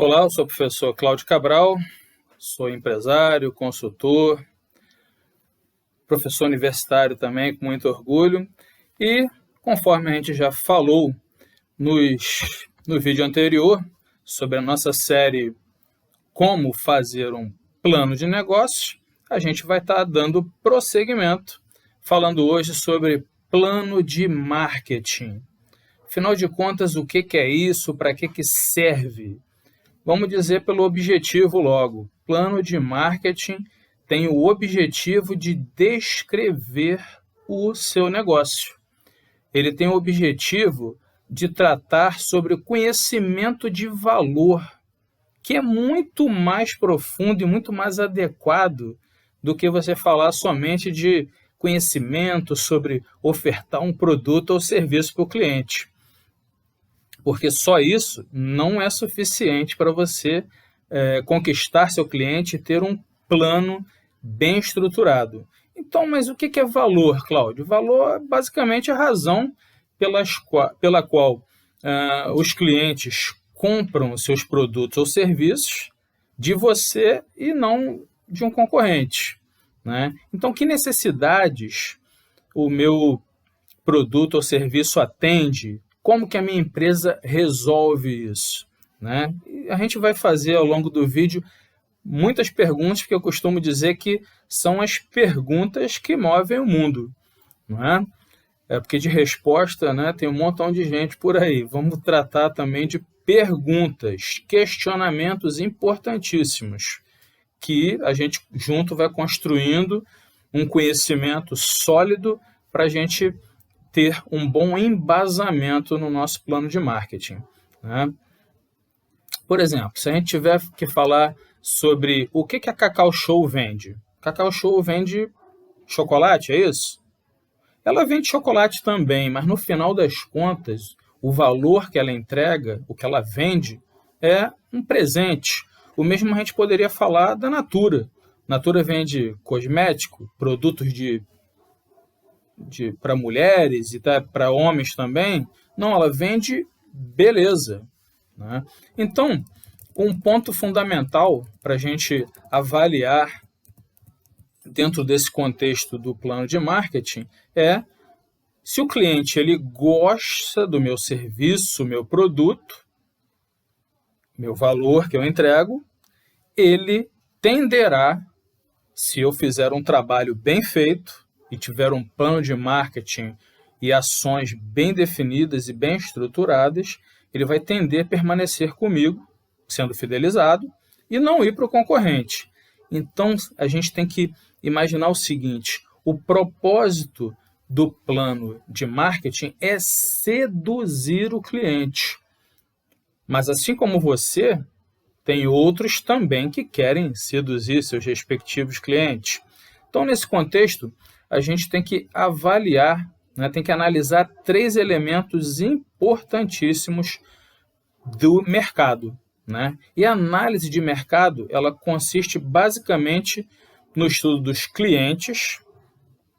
Olá, eu sou o professor Cláudio Cabral, sou empresário, consultor, professor universitário também, com muito orgulho. E, conforme a gente já falou no vídeo anterior, sobre a nossa série Como Fazer um Plano de Negócios, a gente vai estar dando prosseguimento, falando hoje sobre plano de marketing. Afinal de contas, o que é isso? Para que serve? Vamos dizer pelo objetivo logo. Plano de marketing tem o objetivo de descrever o seu negócio. Ele tem o objetivo de tratar sobre o conhecimento de valor, que é muito mais profundo e muito mais adequado do que você falar somente de conhecimento sobre ofertar um produto ou serviço para o cliente. Porque só isso não é suficiente para você conquistar seu cliente e ter um plano bem estruturado. Então, mas o que é valor, Cláudio? Valor é basicamente a razão pela qual os clientes compram os seus produtos ou serviços de você e não de um concorrente, né? Então, que necessidades o meu produto ou serviço atende? Como que a minha empresa resolve isso, né? E a gente vai fazer ao longo do vídeo muitas perguntas que eu costumo dizer que são as perguntas que movem o mundo, não é? Porque de resposta, né, tem um montão de gente por aí. Vamos tratar também de perguntas, questionamentos importantíssimos, que a gente junto vai construindo um conhecimento sólido para a gente ter um bom embasamento no nosso plano de marketing, né? Por exemplo, se a gente tiver que falar sobre o que a Cacau Show vende. Cacau Show vende chocolate, é isso? Ela vende chocolate também, mas no final das contas, o valor que ela entrega, o que ela vende, é um presente. O mesmo a gente poderia falar da Natura. Natura vende cosmético, produtos para mulheres e para homens também. Não, ela vende beleza, né? Então, um ponto fundamental para a gente avaliar dentro desse contexto do plano de marketing é se o cliente ele gosta do meu serviço, meu produto, meu valor que eu entrego, ele tenderá, se eu fizer um trabalho bem feito e tiver um plano de marketing e ações bem definidas e bem estruturadas, ele vai tender a permanecer comigo, sendo fidelizado, e não ir para o concorrente. Então, a gente tem que imaginar o seguinte: o propósito do plano de marketing é seduzir o cliente. Mas assim como você, tem outros também que querem seduzir seus respectivos clientes. Então, nesse contexto, a gente tem que avaliar, né, tem que analisar 3 elementos importantíssimos do mercado, né? E a análise de mercado, ela consiste basicamente no estudo dos clientes,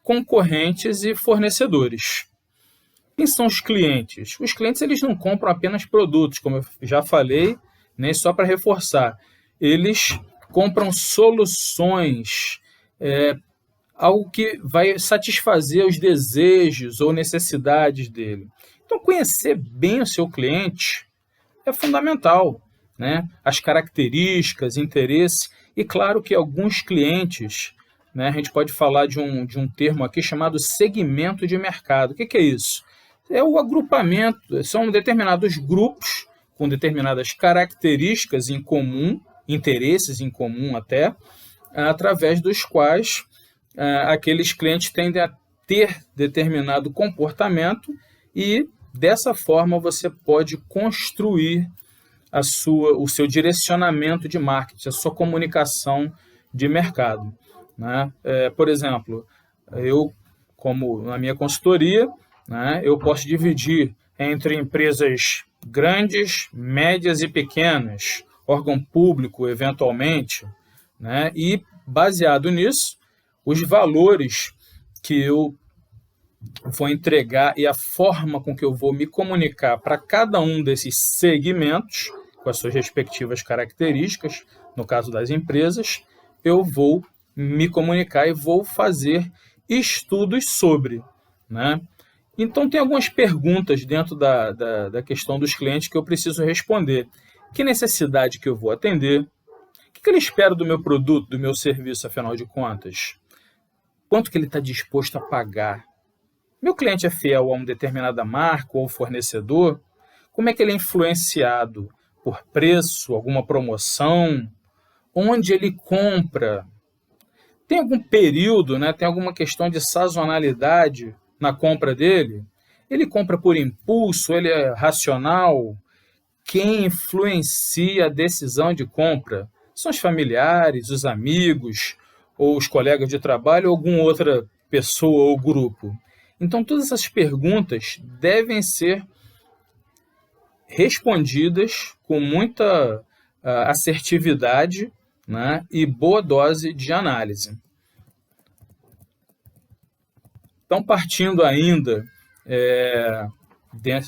concorrentes e fornecedores. Quem são os clientes? Os clientes eles não compram apenas produtos, como eu já falei, nem só para reforçar. Eles compram soluções, algo que vai satisfazer os desejos ou necessidades dele. Então, conhecer bem o seu cliente é fundamental, né? As características, interesse, e claro que alguns clientes, né, a gente pode falar de um termo aqui chamado segmento de mercado. O que é isso? É o agrupamento, são determinados grupos com determinadas características em comum, interesses em comum até, através dos quais aqueles clientes tendem a ter determinado comportamento e, dessa forma, você pode construir o seu direcionamento de marketing, a sua comunicação de mercado, né? Por exemplo, eu, como na minha consultoria, né, eu posso dividir entre empresas grandes, médias e pequenas, órgão público, eventualmente, né, e, baseado nisso, os valores que eu vou entregar e a forma com que eu vou me comunicar para cada um desses segmentos, com as suas respectivas características, no caso das empresas, eu vou me comunicar e vou fazer estudos sobre, né? Então, tem algumas perguntas dentro da questão dos clientes que eu preciso responder. Que necessidade que eu vou atender? O que ele espera do meu produto, do meu serviço, afinal de contas? Quanto que ele está disposto a pagar? Meu cliente é fiel a uma determinada marca ou fornecedor? Como é que ele é influenciado por preço, alguma promoção? Onde ele compra? Tem algum período, né? Tem alguma questão de sazonalidade na compra dele? Ele compra por impulso? Ele é racional? Quem influencia a decisão de compra? São os familiares, os amigos, ou os colegas de trabalho, ou alguma outra pessoa ou grupo? Então, todas essas perguntas devem ser respondidas com muita assertividade, né, e boa dose de análise. Então, partindo ainda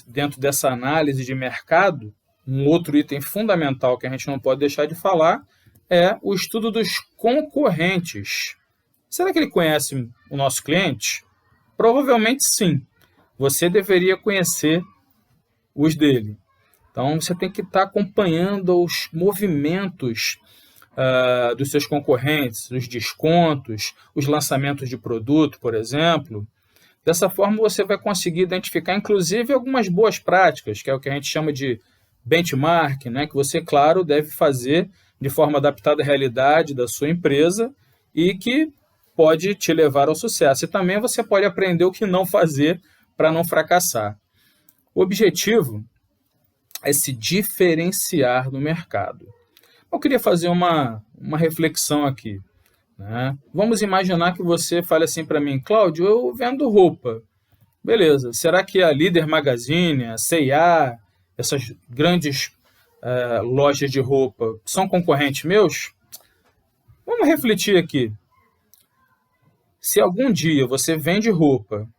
dentro dessa análise de mercado, um outro item fundamental que a gente não pode deixar de falar é o estudo dos concorrentes. Será que ele conhece o nosso cliente? Provavelmente sim. Você deveria conhecer os dele. Então, você tem que estar acompanhando os movimentos dos seus concorrentes, os descontos, os lançamentos de produto, por exemplo. Dessa forma, você vai conseguir identificar, inclusive, algumas boas práticas, que é o que a gente chama de benchmark, né? Que você, claro, deve fazer de forma adaptada à realidade da sua empresa e que pode te levar ao sucesso. E também você pode aprender o que não fazer para não fracassar. O objetivo é se diferenciar no mercado. Eu queria fazer uma reflexão aqui, né? Vamos imaginar que você fale assim para mim: Cláudio, eu vendo roupa. Beleza, será que a Líder Magazine, a C&A, essas grandes lojas de roupa são concorrentes meus? Vamos refletir aqui. Se algum dia você vende roupa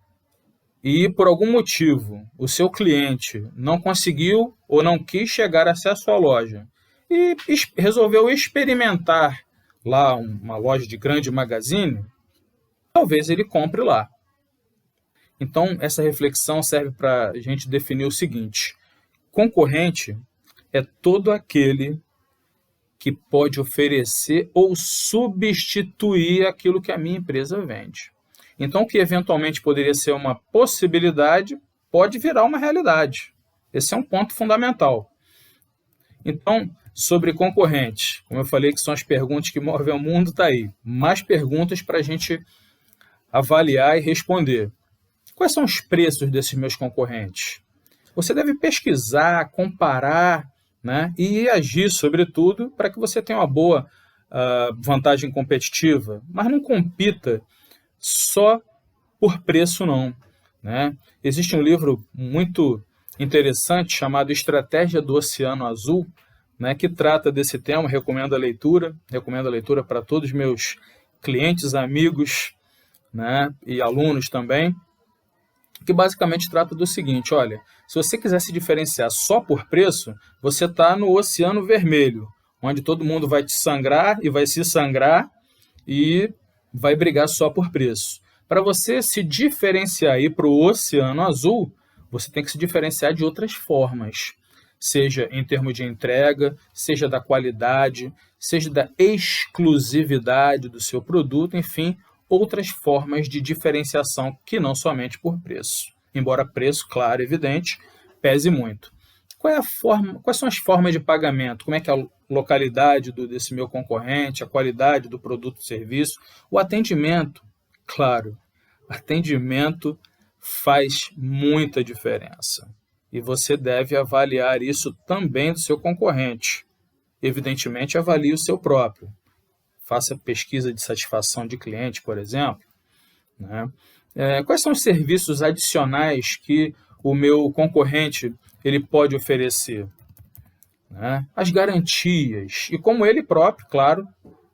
e, por algum motivo, o seu cliente não conseguiu ou não quis chegar a acesso à loja e resolveu experimentar lá uma loja de grande magazine, talvez ele compre lá. Então, essa reflexão serve para a gente definir o seguinte: concorrente é todo aquele que pode oferecer ou substituir aquilo que a minha empresa vende. Então, o que eventualmente poderia ser uma possibilidade pode virar uma realidade. Esse é um ponto fundamental. Então, sobre concorrente, como eu falei que são as perguntas que movem o mundo, está aí. Mais perguntas para a gente avaliar e responder. Quais são os preços desses meus concorrentes? Você deve pesquisar, comparar, né, e agir, sobretudo, para que você tenha uma boa vantagem competitiva, mas não compita só por preço, não, né? Existe um livro muito interessante chamado Estratégia do Oceano Azul, né, que trata desse tema. Recomendo a leitura para todos os meus clientes, amigos, né, e alunos também, que basicamente trata do seguinte: olha, se você quiser se diferenciar só por preço, você está no oceano vermelho, onde todo mundo vai te sangrar e vai se sangrar e vai brigar só por preço. Para você se diferenciar e ir para o oceano azul, você tem que se diferenciar de outras formas, seja em termos de entrega, seja da qualidade, seja da exclusividade do seu produto, enfim, outras formas de diferenciação que não somente por preço. Embora preço, claro, evidente, pese muito. Quais são as formas de pagamento? Como é que é a localidade desse meu concorrente, a qualidade do produto ou serviço, o atendimento? Claro, atendimento faz muita diferença. E você deve avaliar isso também do seu concorrente. Evidentemente, avalie o seu próprio. Faça pesquisa de satisfação de cliente, por exemplo, né? Quais são os serviços adicionais que o meu concorrente ele pode oferecer? Né? As garantias. E como ele próprio, claro,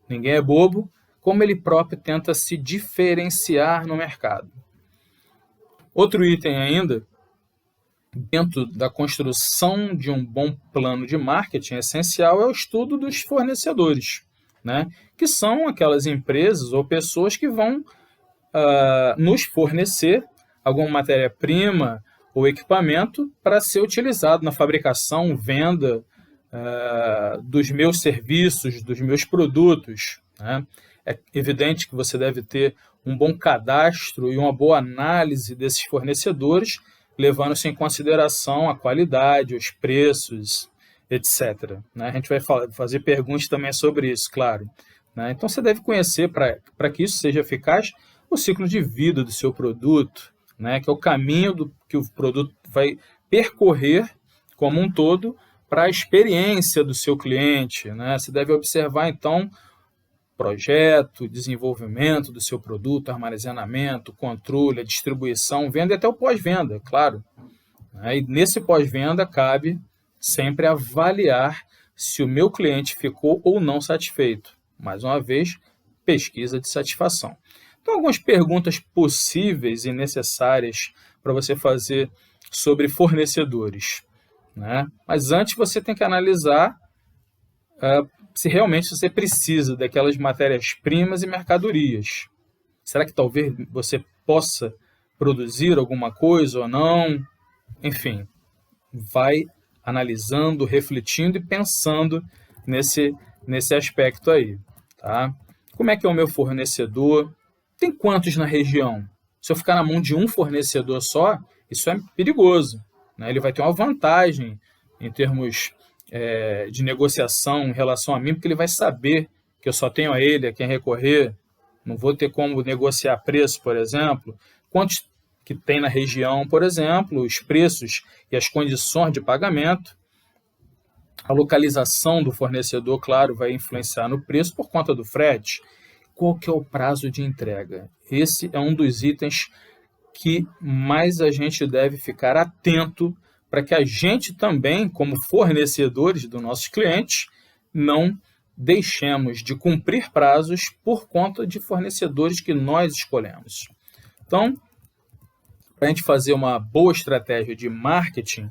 ninguém é bobo, como ele próprio tenta se diferenciar no mercado. Outro item ainda dentro da construção de um bom plano de marketing essencial é o estudo dos fornecedores, né? Que são aquelas empresas ou pessoas que vão nos fornecer alguma matéria-prima ou equipamento para ser utilizado na fabricação, venda dos meus serviços, dos meus produtos, né? É evidente que você deve ter um bom cadastro e uma boa análise desses fornecedores, levando-se em consideração a qualidade, os preços, etc. A gente vai fazer perguntas também sobre isso, claro. Então, você deve conhecer, para que isso seja eficaz, o ciclo de vida do seu produto, que é o caminho que o produto vai percorrer como um todo para a experiência do seu cliente. Você deve observar, então, projeto, desenvolvimento do seu produto, armazenamento, controle, a distribuição, venda e até o pós-venda, claro. E nesse pós-venda cabe sempre avaliar se o meu cliente ficou ou não satisfeito. Mais uma vez, pesquisa de satisfação. Então, algumas perguntas possíveis e necessárias para você fazer sobre fornecedores. Mas antes você tem que analisar se realmente você precisa daquelas matérias-primas e mercadorias. Será que talvez você possa produzir alguma coisa ou não? Enfim, vai analisando, refletindo e pensando nesse aspecto aí. Tá? Como é que é o meu fornecedor? Tem quantos na região? Se eu ficar na mão de um fornecedor só, isso é perigoso. Ele vai ter uma vantagem em termos de negociação em relação a mim, porque ele vai saber que eu só tenho a ele a quem recorrer, não vou ter como negociar preço, por exemplo. Quantos que tem na região, por exemplo, os preços e as condições de pagamento. A localização do fornecedor, claro, vai influenciar no preço por conta do frete. Qual que é o prazo de entrega? Esse é um dos itens que mais a gente deve ficar atento para que a gente também, como fornecedores dos nossos clientes, não deixemos de cumprir prazos por conta de fornecedores que nós escolhemos. Então, para a gente fazer uma boa estratégia de marketing,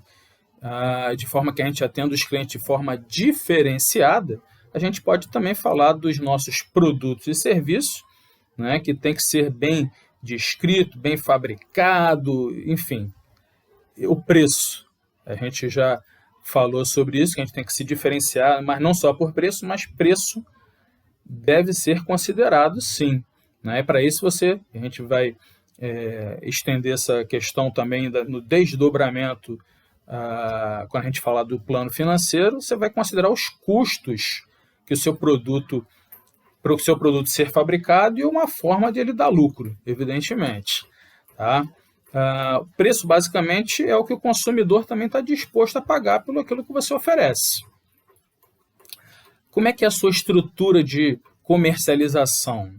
de forma que a gente atenda os clientes de forma diferenciada, a gente pode também falar dos nossos produtos e serviços, que tem que ser bem descrito, bem fabricado, enfim. O preço, a gente já falou sobre isso, que a gente tem que se diferenciar, mas não só por preço, mas preço deve ser considerado sim. Para isso a gente vai estender essa questão também no desdobramento, quando a gente falar do plano financeiro, você vai considerar os custos que o seu produto, para o seu produto ser fabricado e uma forma de ele dar lucro, evidentemente. Tá? O preço, basicamente, é o que o consumidor também está disposto a pagar pelo aquilo que você oferece. Como é que é a sua estrutura de comercialização?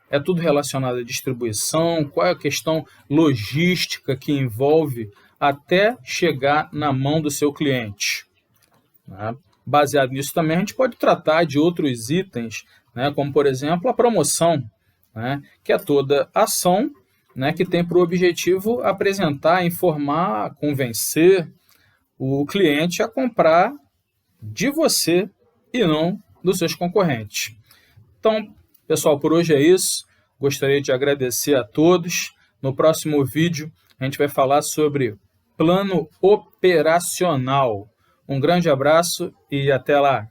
É tudo relacionado à distribuição? Qual é a questão logística que envolve até chegar na mão do seu cliente? Baseado nisso também, a gente pode tratar de outros itens, como, por exemplo, a promoção, que é toda ação que tem por objetivo apresentar, informar, convencer o cliente a comprar de você e não dos seus concorrentes. Então, pessoal, por hoje é isso. Gostaria de agradecer a todos. No próximo vídeo, a gente vai falar sobre plano operacional. Um grande abraço e até lá!